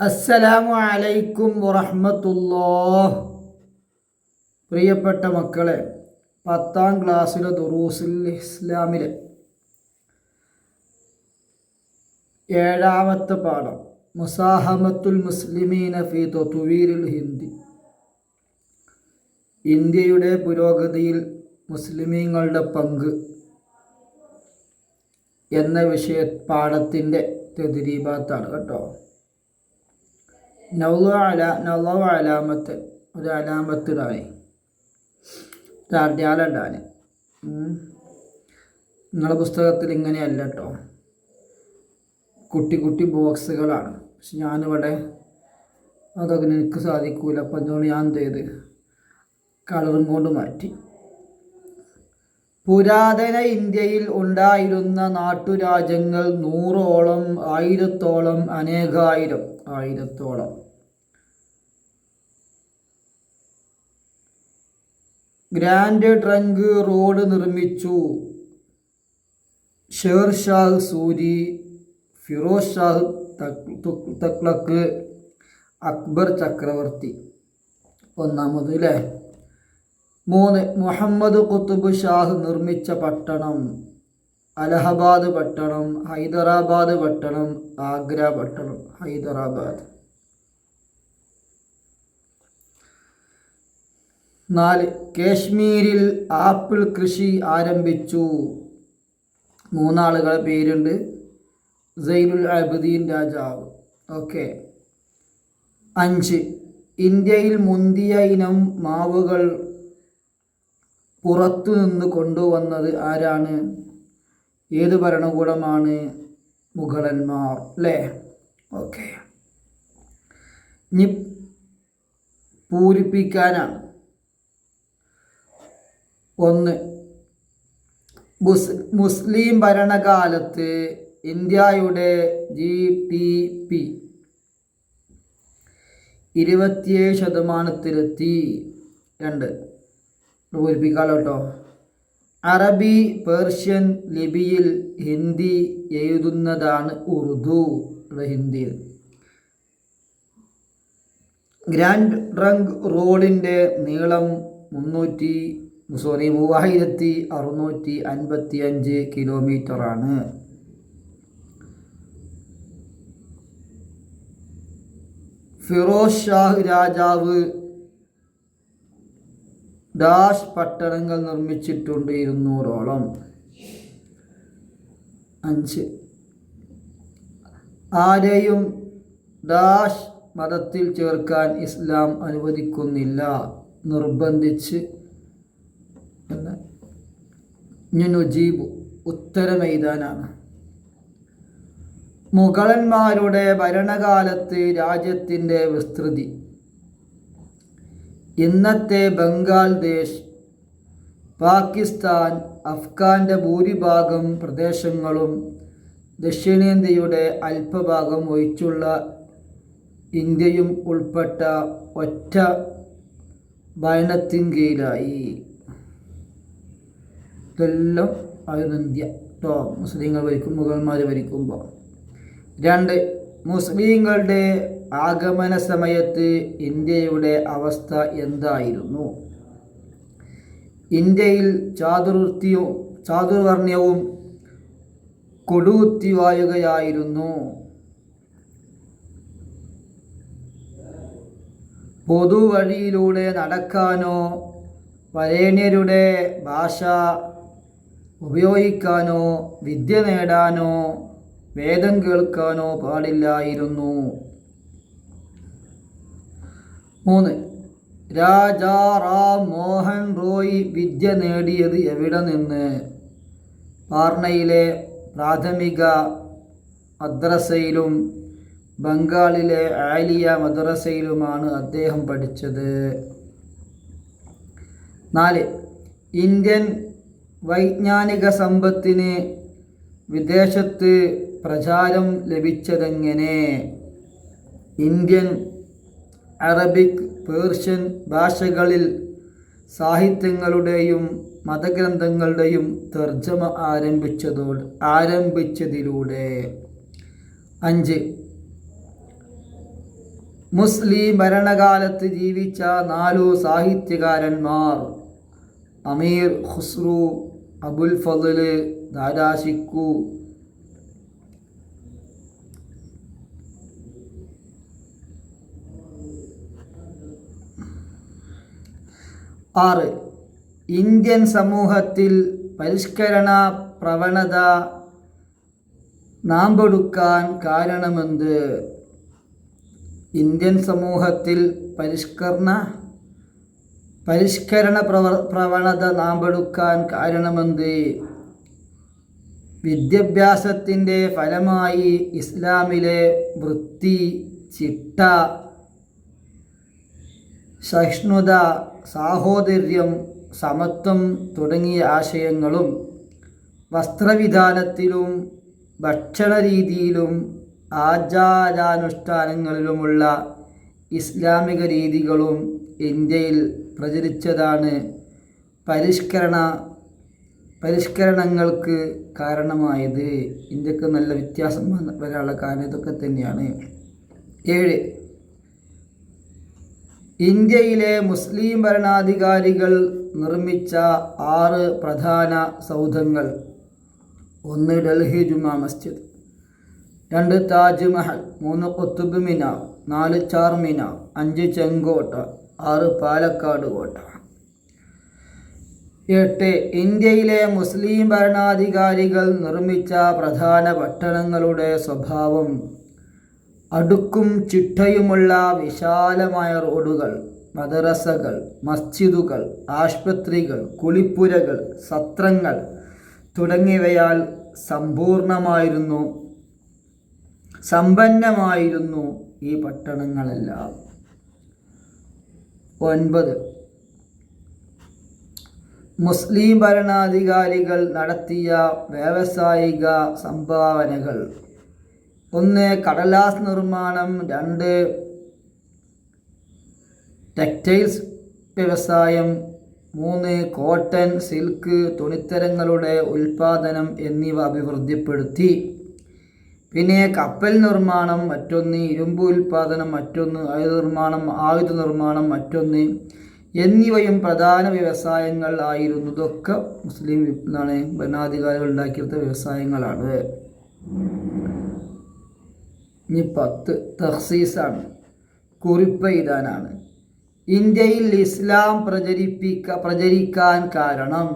അസ്സലാമു അലൈക്കും വറഹ്മത്തുള്ളാഹ്. പ്രിയപ്പെട്ട മക്കളെ, 10ാം ക്ലാസ്സിലെ ദുറൂസുൽ ഇസ്ലാമിലെ 7ാമത്തെ പാഠം മുസാഹമത്തുൽ മുസ്ലിമീന ഫി തത്വീരിൽ ഹിന്ദി, ഇന്ത്യയുടെ പുരോഗതിയിൽ മുസ്ലിമീങ്ങളുടെ പങ്ക് എന്ന പാഠത്തിൻ്റെ തദ്രീബാത്താണ് കേട്ടോ. അലാമത്ത് ഒരു അലാമത്തിടാൻ അടയാളിടാൻ. നിങ്ങളുടെ പുസ്തകത്തിൽ ഇങ്ങനെയല്ല കേട്ടോ, കുട്ടി കുട്ടി ബോക്സുകളാണ്. പക്ഷെ ഞാനിവിടെ അതൊക്കെ എനിക്ക് സാധിക്കൂല. അപ്പം അതുകൊണ്ട് ഞാൻ എന്ത് ചെയ്ത് കളറും കൊണ്ട് മാറ്റി. പുരാതന ഇന്ത്യയിൽ ഉണ്ടായിരുന്ന നാട്ടുരാജ്യങ്ങൾ 100ഓളം, 1000ഓളം, അനേകായിരം, 1000ഓളം. ഗ്രാൻഡ് ട്രങ്ക് റോഡ് നിർമ്മിച്ചു ഷേർ ഷാഹ് സൂരി, ഫിറോസ് ഷാഹ് തഗ്ലക്ക്, അക്ബർ ചക്രവർത്തി ഒന്നാമത് അല്ലേ. 3 മുഹമ്മദ് ഖുത്ബ് ഷാഹ് നിർമ്മിച്ച പട്ടണം അലഹബാദ് പട്ടണം, ഹൈദരാബാദ് പട്ടണം, ആഗ്ര പട്ടണം. ഹൈദരാബാദ്. 4 കാശ്മീരിൽ ആപ്പിൾ കൃഷി ആരംഭിച്ചു. 3 ആളുകളുടെ പേരുണ്ട്. സൈനുൽ ആബിദീൻ രാജാവ്. ഓക്കെ. 5 ഇന്ത്യയിൽ മുന്തിയ ഇനം മാവുകൾ പുറത്തു നിന്ന് കൊണ്ടുവന്നത് ആരാണ്? ഏത് ഭരണകൂടമാണ്? മുഗളന്മാർ അല്ലേ. ഓക്കെ. ഇനി പൂരിപ്പിക്കാനാണ്. 1 മുസ്ലിം ഭരണകാലത്ത് ഇന്ത്യയുടെ GDP 27%. 2 പൂരിപ്പിക്കാലോ കേട്ടോ. അറബി, പേർഷ്യൻ ലിപിയിൽ ഹിന്ദി എഴുതുന്നതാണ് ഉറുദു. ഹിന്ദിയിൽ. ഗ്രാൻഡ് ട്രങ്ക് റോഡിൻ്റെ നീളം 3655 കിലോമീറ്ററാണ്. ഫിറോസ് ഷാഹ് രാജാവ് ഡാഷ് പട്ടണങ്ങൾ നിർമ്മിച്ചിട്ടുണ്ട് 200ഓളം. 5 ആരെയും ഡാഷ് മതത്തിൽ ചേർക്കാൻ ഇസ്ലാം അനുവദിക്കുന്നില്ല, നിർബന്ധിച്ച് എന്ന്. നുജീബ് ഉത്തരമെഴുതാനാണ്. മുഗളന്മാരുടെ ഭരണകാലത്ത് രാജ്യത്തിൻ്റെ വിസ്തൃതി ഇന്നത്തെ ബംഗ്ലാദേശ്, പാകിസ്ഥാൻ, അഫ്ഗാൻ്റെ ഭൂരിഭാഗം പ്രദേശങ്ങളും ദക്ഷിണേന്ത്യയുടെ അല്പഭാഗം ഒഴിച്ചുള്ള ഇന്ത്യയും ഉൾപ്പെട്ട ഒറ്റ ഭരണത്തിൻ കീഴിലായി. ഇതെല്ലാം ആയിരുന്നു ഇന്ത്യ കേട്ടോ. മുസ്ലിങ്ങൾ ഭരിക്കും, മുഗൾമാർ ഭരിക്കുമ്പോൾ. 2 മുസ്ലിങ്ങളുടെ ആഗമന സമയത്ത് ഇന്ത്യയുടെ അവസ്ഥ എന്തായിരുന്നു? ഇന്ത്യയിൽ ചാതുർവർണ്ണ്യവും കൊടുകുത്തിവാഴുകയായിരുന്നു. പൊതുവഴിയിലൂടെ നടക്കാനോ വരേണ്യരുടെ ഭാഷ ഉപയോഗിക്കാനോ വിദ്യ നേടാനോ വേദം കേൾക്കാനോ പാടില്ലായിരുന്നു. 3 രാജാ റാം മോഹൻ റോയ് വിദ്യ നേടിയത് എവിടെ നിന്ന്? പാർണയിലെ പ്രാഥമിക മദ്രസയിലും ബംഗാളിലെ ആലിയ മദ്രസയിലുമാണ് അദ്ദേഹം പഠിച്ചത്. 4 ഇന്ത്യൻ വൈജ്ഞാനിക സമ്പത്തിന് വിദേശത്ത് പ്രചാരം ലഭിച്ചതെങ്ങനെ? ഇന്ത്യൻ, അറബിക്, പേർഷ്യൻ ഭാഷകളിൽ സാഹിത്യങ്ങളുടെയും മതഗ്രന്ഥങ്ങളുടെയും തർജ്ജമ ആരംഭിച്ചതിലൂടെ. 5 മുസ്ലിം ഭരണകാലത്ത് ജീവിച്ച 4 സാഹിത്യകാരന്മാർ: അമീർ ഖുസ്രു, അബുൽ ഫضൽ, ദാദാ ശിക്കു. 6. ഇന്ത്യൻ സമൂഹത്തിൽ പരിഷ്കരണ പ്രവണത നാമ്പെടുക്കാൻ കാരണമെന്ത്? ഇന്ത്യൻ സമൂഹത്തിൽ പരിഷ്കരണ പ്രവണത നാമ്പെടുക്കാൻ കാരണമെന്ത്? വിദ്യാഭ്യാസത്തിൻ്റെ ഫലമായി ഇസ്ലാമിലെ വൃത്തി, ചിട്ട, സഹിഷ്ണുത, സാഹോദര്യം, സമത്വം തുടങ്ങിയ ആശയങ്ങളും വസ്ത്രവിധാനത്തിലും ഭക്ഷണരീതിയിലും ആചാരാനുഷ്ഠാനങ്ങളിലുമുള്ള ഇസ്ലാമിക രീതികളും ഇന്ത്യയിൽ പ്രചരിച്ചതാണ് പരിഷ്കരണങ്ങൾക്ക് കാരണമായത്. ഇന്ത്യക്ക് നല്ല വ്യത്യാസം വരാനുള്ള കാരണം ഇതൊക്കെ തന്നെയാണ്. 7. ഇന്ത്യയിലെ മുസ്ലിം ഭരണാധികാരികൾ നിർമ്മിച്ച 6 പ്രധാന സൗധങ്ങൾ: 1. ഡൽഹി ജുമാ മസ്ജിദ്, 2. താജ് മഹൽ, 3. ഖുതുബ് മിനാർ, 4. ചാർമിനാർ, 5. ചെങ്കോട്ട, 6. പാലക്കാട് കോട്ട. 8. ഇന്ത്യയിലെ മുസ്ലിം ഭരണാധികാരികൾ നിർമ്മിച്ച പ്രധാന പട്ടണങ്ങളുടെ സ്വഭാവം: അടുക്കും ചിട്ടയുമുള്ള വിശാലമായ റോഡുകൾ, മദ്രസകൾ, മസ്ജിദുകൾ, ആശുപത്രികൾ, കുളിപ്പുരകൾ, സത്രങ്ങൾ തുടങ്ങിയവയാൽ സമ്പന്നമായിരുന്നു ഈ പട്ടണങ്ങളെല്ലാം. 9. മുസ്ലിം ഭരണാധികാരികൾ നടത്തിയ വ്യാവസായിക സംഭാവനകൾ: 1. കടലാസ് നിർമ്മാണം, 2. ടെക്സ്റ്റൈൽസ് വ്യവസായം, 3. കോട്ടൺ, സിൽക്ക്, തുണിത്തരങ്ങളുടെ ഉൽപ്പാദനം എന്നിവ അഭിവൃദ്ധിപ്പെടുത്തി. പിന്നെ കപ്പൽ നിർമ്മാണം മറ്റൊന്ന്, ഇരുമ്പ് ഉൽപ്പാദനം മറ്റൊന്ന്, ആയുധ നിർമ്മാണം മറ്റൊന്ന് എന്നിവയും പ്രധാന വ്യവസായങ്ങൾ ആയിരുന്നു. ഇതൊക്കെ മുസ്ലിം ഭരണാധികാരികൾ ഉണ്ടാക്കിയെടുത്ത വ്യവസായങ്ങളാണ്. ഇനി 10 തഖ്സീസാണ്, കുറിപ്പ് എഴുതാനാണ്. ഇന്ത്യയിൽ ഇസ്ലാം പ്രചരിക്കാൻ കാരണം: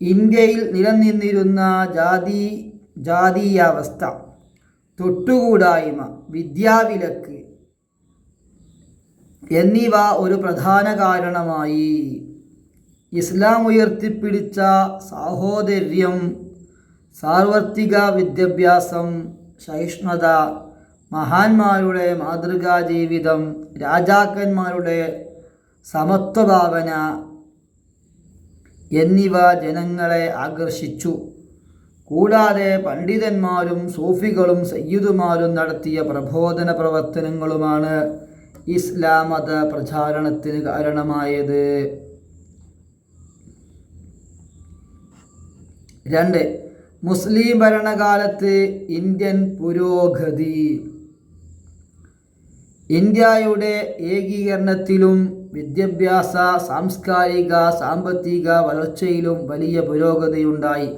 ഇന്ത്യയിൽ നിലനിന്നിരുന്ന ജാതീയാവസ്ഥ, തൊട്ടുകൂടായ്മ, വിദ്യാവിലക്ക് എന്നിവ ഒരു പ്രധാന കാരണമായി. ഇസ്ലാം ഉയർത്തിപ്പിടിച്ച സാഹോദര്യം, സാർവത്രിക വിദ്യാഭ്യാസം, സഹിഷ്ണുത, മഹാന്മാരുടെ മാതൃകാ ജീവിതം, രാജാക്കന്മാരുടെ സമത്വഭാവന എന്നിവ ജനങ്ങളെ ആകർഷിച്ചു. കൂടാതെ പണ്ഡിതന്മാരും സൂഫികളും സയ്യിദുമാരും നടത്തിയ പ്രബോധന പ്രവർത്തനങ്ങളുമാണ് ഇസ്ലാം മത പ്രചാരണത്തിന് കാരണമായത്. 2. മുസ്ലിം ഭരണകാലത്ത് ഇന്ത്യൻ പുരോഗതി: ഇന്ത്യയുടെ ഏകീകരണത്തിലും വിദ്യാഭ്യാസ, സാംസ്കാരിക, സാമ്പത്തിക വളർച്ചയിലും വലിയ പുരോഗതിയുണ്ടായി.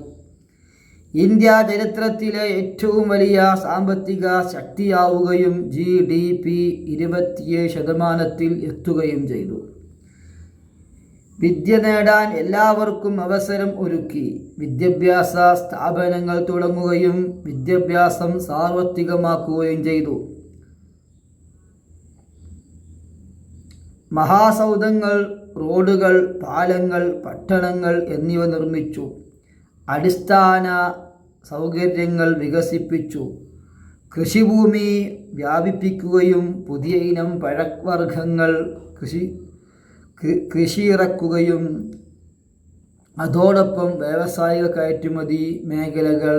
ഇന്ത്യ ചരിത്രത്തിലെ ഏറ്റവും വലിയ സാമ്പത്തിക ശക്തിയാവുകയും GDP 27% എത്തുകയും ചെയ്തു. വിദ്യ നേടാൻ എല്ലാവർക്കും അവസരം ഒരുക്കി. വിദ്യാഭ്യാസ സ്ഥാപനങ്ങൾ തുടങ്ങുകയും വിദ്യാഭ്യാസം സാർവത്രികമാക്കുകയും ചെയ്തു. മഹാസൗധങ്ങൾ, റോഡുകൾ, പാലങ്ങൾ, പട്ടണങ്ങൾ എന്നിവ നിർമ്മിച്ചു. അടിസ്ഥാന സൗകര്യങ്ങൾ വികസിപ്പിച്ചു. കൃഷിഭൂമി വ്യാപിപ്പിക്കുകയും പുതിയ ഇനം പഴവർഗ്ഗങ്ങൾ കൃഷിയിറക്കുകയും അതോടൊപ്പം വ്യാവസായിക കയറ്റുമതി മേഖലകൾ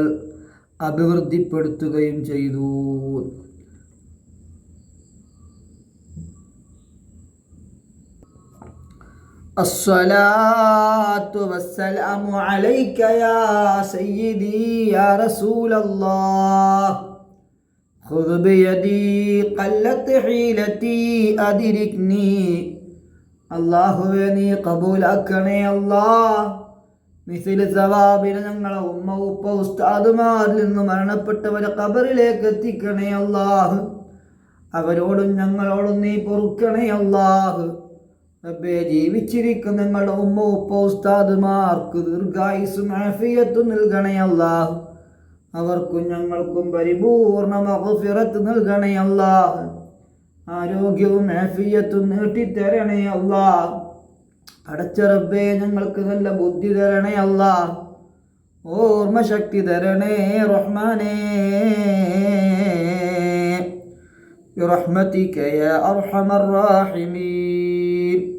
അഭിവൃദ്ധിപ്പെടുത്തുകയും ചെയ്തു. അസ്സലാത്തു വസ്സലാമു അലൈക യാ സയ്യിദി യാ റസൂലല്ലാഹ് ഖുദ് ബിയദീ ഖല്ലത്ത് ഹീലതീ അദ്രിക്നീ. അല്ലാഹുവേ നീ കബൂലാക്കണേ അല്ലാഹ്. മിസിൽ സവാബിനെ ഞങ്ങളെ ഉമ്മ ഉപ്പ ഉസ്താദുമാരിൽ നിന്ന് മരണപ്പെട്ടവരെ ഖബറിലേക്ക് എത്തിക്കണേ അല്ലാഹ്. അവരോടും ഞങ്ങളോടും നീ പൊറുക്കണേ അല്ലാഹ്. റബ്ബേ, ജീവിച്ചിരിക്കുന്ന ഞങ്ങളുടെ ഉമ്മ ഉപ്പ ഉസ്താദുമാർക്ക് ദീർഘായുസ്സും ആഫിയത്തും നൽകണേ അല്ലാഹ്. അവർക്കും ഞങ്ങൾക്കും പരിപൂർണ മഗ്ഫിറത്ത് നൽകണേ അല്ലാഹ്. ആരോഗ്യവും ആഫിയത്തും നീട്ടിത്തരണേ അല്ലാഹ്. അടച്ച റബ്ബേ, ഞങ്ങൾക്ക് നല്ല ബുദ്ധി തരണേ അല്ലാഹ്. ഓർമ്മ ശക്തി തരണേ റഹ്മാനേ. برحمتك يا أرحم الراحمين.